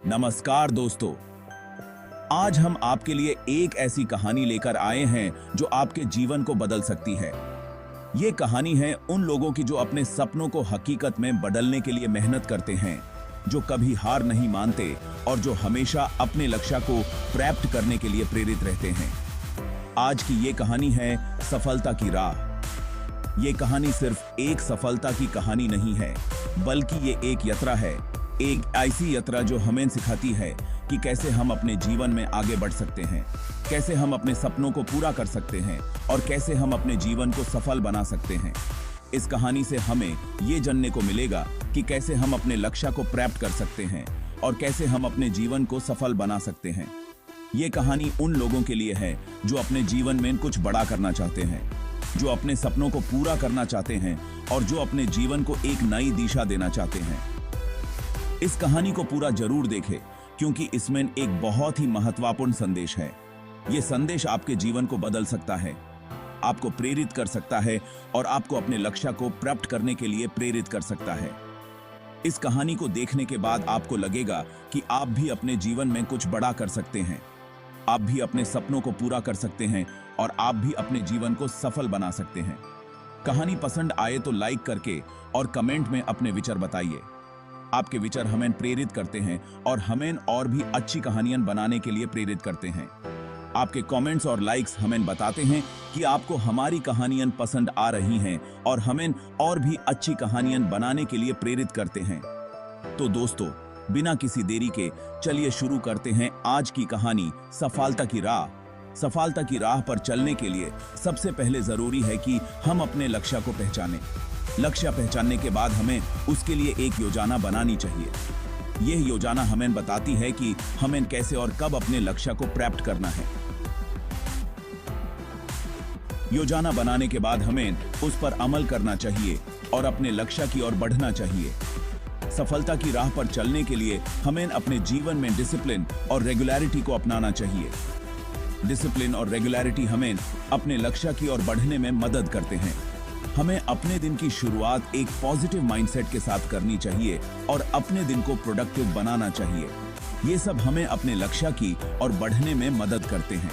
नमस्कार दोस्तों, आज हम आपके लिए एक ऐसी कहानी लेकर आए हैं जो आपके जीवन को बदल सकती है। ये कहानी है उन लोगों की जो अपने सपनों को हकीकत में बदलने के लिए मेहनत करते हैं, जो कभी हार नहीं मानते और जो हमेशा अपने लक्ष्य को प्राप्त करने के लिए प्रेरित रहते हैं। आज की ये कहानी है सफलता की राह। ये कहानी सिर्फ एक सफलता की कहानी नहीं है, बल्कि ये एक यात्रा है, एक ऐसी यात्रा जो हमें सिखाती है कि कैसे हम अपने जीवन में आगे बढ़ सकते हैं, कैसे हम अपने सपनों को पूरा कर सकते हैं और कैसे हम अपने जीवन को सफल बना सकते हैं। इस कहानी से हमें ये जानने को मिलेगा कि कैसे हम अपने लक्ष्य को प्राप्त कर सकते हैं और कैसे हम अपने जीवन को सफल बना सकते हैं। ये कहानी उन लोगों के लिए है जो अपने जीवन में कुछ बड़ा करना चाहते हैं, जो अपने सपनों को पूरा करना चाहते हैं और जो अपने जीवन को एक नई दिशा देना चाहते हैं। इस कहानी को पूरा जरूर देखें, क्योंकि इसमें एक बहुत ही महत्वपूर्ण संदेश है। यह संदेश आपके जीवन को बदल सकता है, आपको प्रेरित कर सकता है और आपको अपने लक्ष्य को प्राप्त करने के लिए प्रेरित कर सकता है। इस कहानी को देखने के बाद आपको लगेगा कि आप भी अपने जीवन में कुछ बड़ा कर सकते हैं, आप भी अपने सपनों को पूरा कर सकते हैं और आप भी अपने जीवन को सफल बना सकते हैं। कहानी पसंद आए तो लाइक करके और कमेंट में अपने विचार बताइए। आपके विचार हमें प्रेरित करते हैं और हमें और भी अच्छी कहानियां बनाने के लिए प्रेरित करते हैं। आपके कमेंट्स और लाइक्स हमें बताते हैं कि आपको हमारी कहानियां पसंद आ रही हैं और हमें और भी अच्छी कहानियां बनाने के लिए प्रेरित करते हैं। तो दोस्तों, बिना किसी देरी के चलिए शुरू करते हैं आज की कहानी सफलता की राह। सफलता की राह पर चलने के लिए सबसे पहले जरूरी है कि हम अपने लक्ष्य को पहचानें। लक्ष्य पहचानने के बाद हमें उसके लिए एक योजना बनानी चाहिए। यह योजना हमें बताती है कि हमें कैसे और कब अपने लक्ष्य को प्राप्त करना है। योजना बनाने के बाद हमें उस पर अमल करना चाहिए और अपने लक्ष्य की ओर बढ़ना चाहिए। सफलता की राह पर चलने के लिए हमें अपने जीवन में डिसिप्लिन और रेगुलरिटी को अपनाना चाहिए। डिसिप्लिन और रेगुलरिटी हमें अपने लक्ष्य की ओर बढ़ने में मदद करते हैं। हमें अपने दिन की शुरुआत एक पॉजिटिव माइंडसेट के साथ करनी चाहिए और अपने दिन को प्रोडक्टिव बनाना चाहिए। ये सब हमें अपने लक्ष्य की ओर बढ़ने में मदद करते हैं।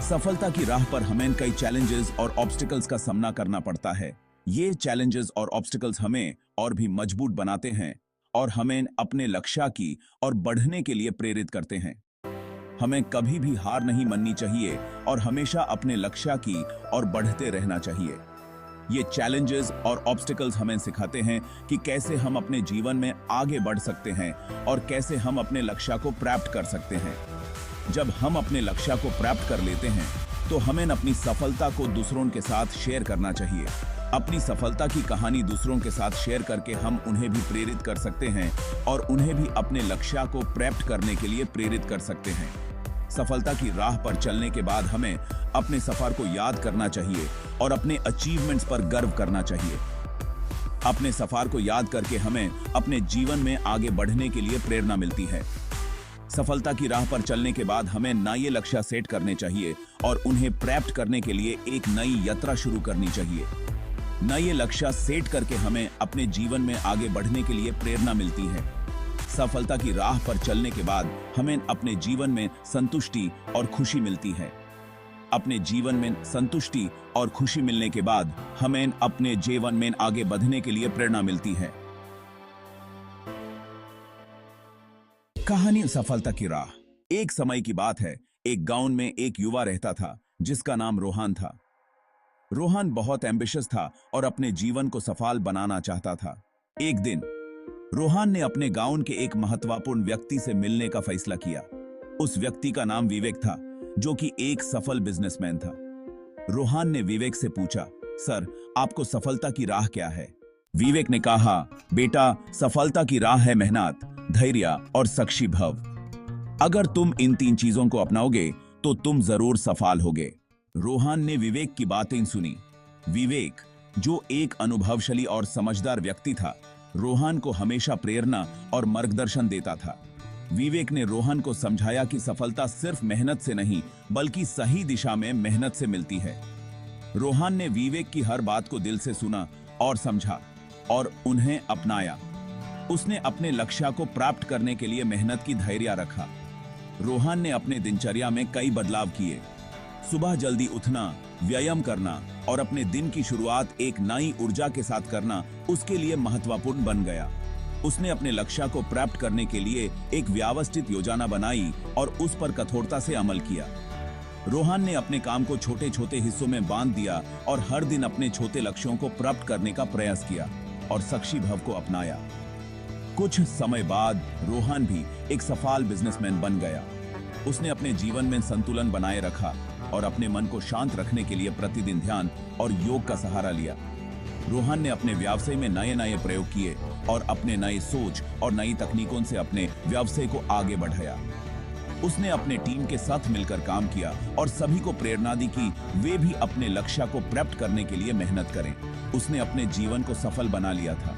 सफलता की राह पर हमें कई चैलेंजेस और ऑब्स्टिकल्स का सामना करना पड़ता है। ये चैलेंजेस और ऑब्स्टिकल्स हमें और भी मजबूत बनाते हैं और हमें अपने लक्ष्य की ओर बढ़ने के लिए प्रेरित करते हैं। हमें कभी भी हार नहीं माननी चाहिए और हमेशा अपने लक्ष्य की ओर बढ़ते रहना चाहिए। ये चैलेंजेस और ऑब्स्टिकल्स हमें सिखाते हैं कि कैसे हम अपने जीवन में आगे बढ़ सकते हैं और कैसे हम अपने लक्ष्य को प्राप्त कर सकते हैं। जब हम अपने लक्ष्य को प्राप्त कर लेते हैं तो हमें अपनी सफलता को दूसरों के साथ शेयर करना चाहिए। अपनी सफलता की कहानी दूसरों के साथ शेयर करके हम उन्हें भी प्रेरित कर सकते हैं और उन्हें भी अपने लक्ष्य को प्राप्त करने के लिए प्रेरित कर सकते हैं। सफलता की राह पर चलने के बाद हमें अपने सफर को याद करना चाहिए और अपने अचीवमेंट्स पर गर्व करना चाहिए। अपने सफर को याद करके हमें अपने जीवन में आगे बढ़ने के लिए प्रेरणा मिलती है। सफलता की राह पर चलने के बाद हमें नए लक्ष्य सेट करने चाहिए और उन्हें प्राप्त करने के लिए एक नई यात्रा शुरू करनी चाहिए। नए लक्ष्य सेट करके हमें अपने जीवन में आगे बढ़ने के लिए प्रेरणा मिलती है। सफलता की राह पर चलने के बाद हमें अपने जीवन में संतुष्टि और खुशी मिलती है। अपने जीवन में संतुष्टि और खुशी मिलने के बाद हमें अपने जीवन में आगे बढ़ने के लिए प्रेरणा मिलती है। कहानी सफलता की राह। एक समय की बात है, एक गांव में एक युवा रहता था जिसका नाम रोहन था। रोहन बहुत एम्बिशियस था और अपने जीवन को सफल बनाना चाहता था। एक दिन रोहन ने अपने गांव के एक महत्वपूर्ण व्यक्ति से मिलने का फैसला किया। उस व्यक्ति का नाम विवेक था, जो कि एक सफल बिजनेसमैन था। रोहन ने विवेक से पूछा, सर, आपको सफलता की राह क्या है? विवेक ने कहा, बेटा, सफलता की राह है मेहनत, धैर्य और साक्षी भाव। अगर तुम इन 3 चीजों को अपनाओगे तो तुम जरूर सफल होगे। रोहन ने विवेक की बातें सुनी। विवेक, जो एक अनुभवशाली और समझदार व्यक्ति था, रोहन को हमेशा प्रेरणा और मार्गदर्शन देता था। विवेक ने रोहन को समझाया कि सफलता सिर्फ मेहनत से नहीं, बल्कि सही दिशा में मेहनत से मिलती है। रोहन ने विवेक की हर बात को दिल से सुना और समझा और उन्हें अपनाया। उसने अपने लक्ष्य को प्राप्त करने के लिए मेहनत की धैर्य रखा। रोहन ने अपने दिनचर्या में कई बदलाव किए। सुबह जल्दी उठना, व्यायाम करना और अपने दिन की शुरुआत एक नई ऊर्जा के साथ करना उसके लिए महत्वपूर्ण बन गया। उसने अपने लक्ष्य को प्राप्त करने के लिए एक व्यवस्थित योजना बनाई और उस पर कठोरता से अमल किया। रोहन ने अपने काम को छोटे छोटे हिस्सों में बांट दिया और हर दिन अपने छोटे लक्ष्यों को प्राप्त करने का प्रयास किया और साक्षी भाव को अपनाया। कुछ समय बाद रोहन भी एक सफल बिजनेसमैन बन गया। उसने अपने जीवन में संतुलन बनाए रखा और अपने मन को शांत रखने के लिए प्रतिदिन ध्यान और योग का सहारा लिया। रोहन ने अपने व्यवसाय में नए नए प्रयोग किए और अपने नए सोच और नई तकनीकों से अपने व्यवसाय को आगे बढ़ाया। उसने अपने टीम के साथ मिलकर काम किया और सभी को प्रेरणा दी कि वे भी अपने लक्ष्य को प्राप्त करने के लिए मेहनत करें। उसने अपने जीवन को सफल बना लिया था।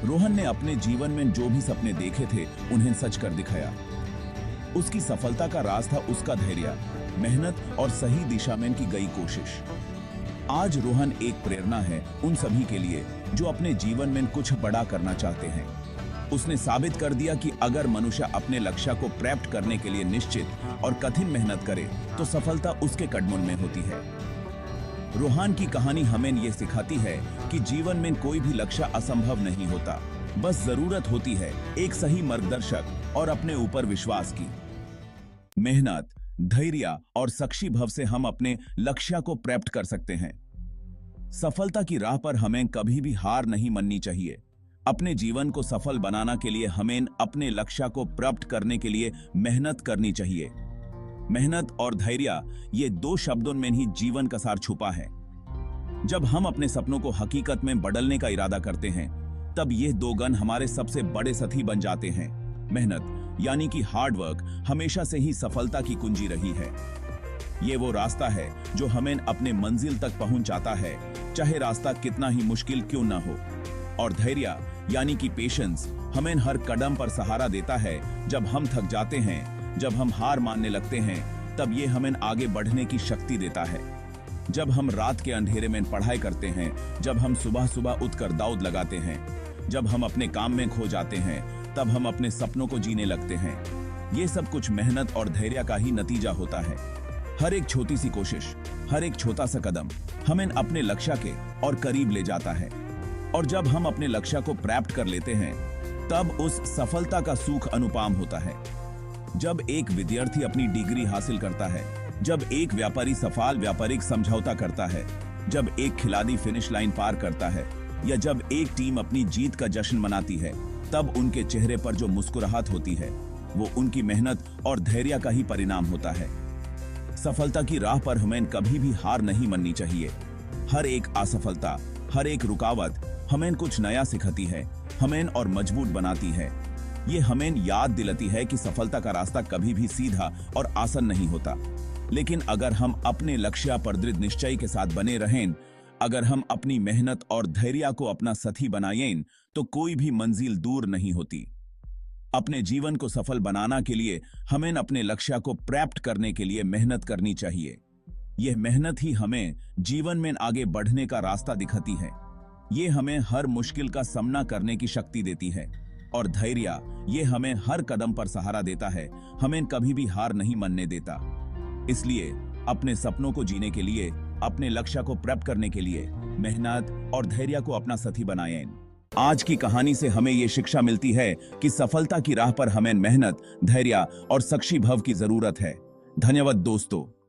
रोहन ने अपने जीवन में जो भी सपने देखे थे उन्हें सच कर दिखाया। उसकी सफलता का राज था उसका धैर्य, मेहनत और सही दिशा में की गई कोशिश। आज रोहन एक प्रेरणा है उन सभी के लिए जो अपने जीवन में कुछ बड़ा करना चाहते हैं। उसने साबित कर दिया कि अगर मनुष्य अपने लक्ष्य को प्राप्त करने के लिए निश्चित और कठिन मेहनत करे तो सफलता उसके कदमों में होती है। रोहन की कहानी हमें यह सिखाती है कि जीवन में कोई भी लक्ष्य असंभव नहीं होता, बस जरूरत होती है एक सही मार्गदर्शक और अपने ऊपर विश्वास की। मेहनत, धैर्य और साक्षी भाव से हम अपने लक्ष्य को प्राप्त कर सकते हैं। सफलता की राह पर हमें कभी भी हार नहीं माननी चाहिए। अपने जीवन को सफल बनाने के लिए हमें अपने लक्ष्य को प्राप्त करने के लिए मेहनत करनी चाहिए। मेहनत और धैर्य, ये दो शब्दों में ही जीवन का सार छुपा है। जब हम अपने सपनों को हकीकत में बदलने का इरादा करते हैं, तब ये दो गुण हमारे सबसे बड़े साथी बन जाते हैं। मेहनत यानी कि हार्ड वर्क हमेशा से ही सफलता की कुंजी रही है। ये वो रास्ता है जो हमें अपने मंजिल तक पहुंचाता है, चाहे रास्ता कितना ही मुश्किल क्यों ना हो। और धैर्य यानी कि पेशेंस हमें हर कदम पर सहारा देता है। जब हम थक जाते हैं, जब हम हार मानने लगते हैं, तब ये हमें आगे बढ़ने की शक्ति देता है। जब हम रात के अंधेरे में पढ़ाई करते हैं, जब हम सुबह सुबह उठकर दौड़ लगाते हैं, जब हम अपने काम में खो जाते हैं, तब हम अपने सपनों को जीने लगते हैं। ये सब कुछ मेहनत और धैर्य का ही नतीजा होता है। हर एक छोटी सी कोशिश, हर एक छोटा सा कदम हमें अपने लक्ष्य के और करीब ले जाता है। और जब हम अपने लक्ष्य को प्राप्त कर लेते हैं, तब उस सफलता का सुख अनुपम होता है। जब एक विद्यार्थी अपनी डिग्री हासिल करता है, जब एक व्यापारी सफल व्यापारिक समझौता करता है, जब एक खिलाड़ी फिनिश लाइन पार करता है, या जब एक टीम अपनी जीत का जश्न मनाती है, तब उनके चेहरे पर जो मुस्कुराहट होती है, वो उनकी मेहनत और धैर्य का ही परिणाम होता है। सफलता की राह पर हमें कभी भी हार नहीं माननी चाहिए। हर एक असफलता, हर एक रुकावट हमें कुछ नया सिखाती है, हमें और मजबूत बनाती है। ये हमें याद दिलाती है कि सफलता का रास्ता कभी भी सीधा और आसान नहीं होता। लेकिन अगर हम अपने लक्ष्य पर दृढ़ निश्चय के साथ बने रहें, अगर हम अपनी मेहनत और धैर्य को अपना साथी बनाएं, तो कोई भी मंजिल दूर नहीं होती। अपने जीवन को सफल बनाने के लिए हमें अपने लक्ष्य को प्राप्त करने के लिए मेहनत करनी चाहिए। यह मेहनत ही हमें जीवन में आगे बढ़ने का रास्ता दिखाती है। ये हमें हर मुश्किल का सामना करने की शक्ति देती है। और धैर्य, ये हमें हर कदम पर सहारा देता है, हमें कभी भी हार नहीं मानने देता। इसलिए अपने सपनों को जीने के लिए, अपने लक्ष्य को प्राप्त करने के लिए मेहनत और धैर्य को अपना साथी बनाएं। आज की कहानी से हमें ये शिक्षा मिलती है कि सफलता की राह पर हमें मेहनत, धैर्य और साक्षी भाव की जरूरत है। धन्यवाद दोस्तों।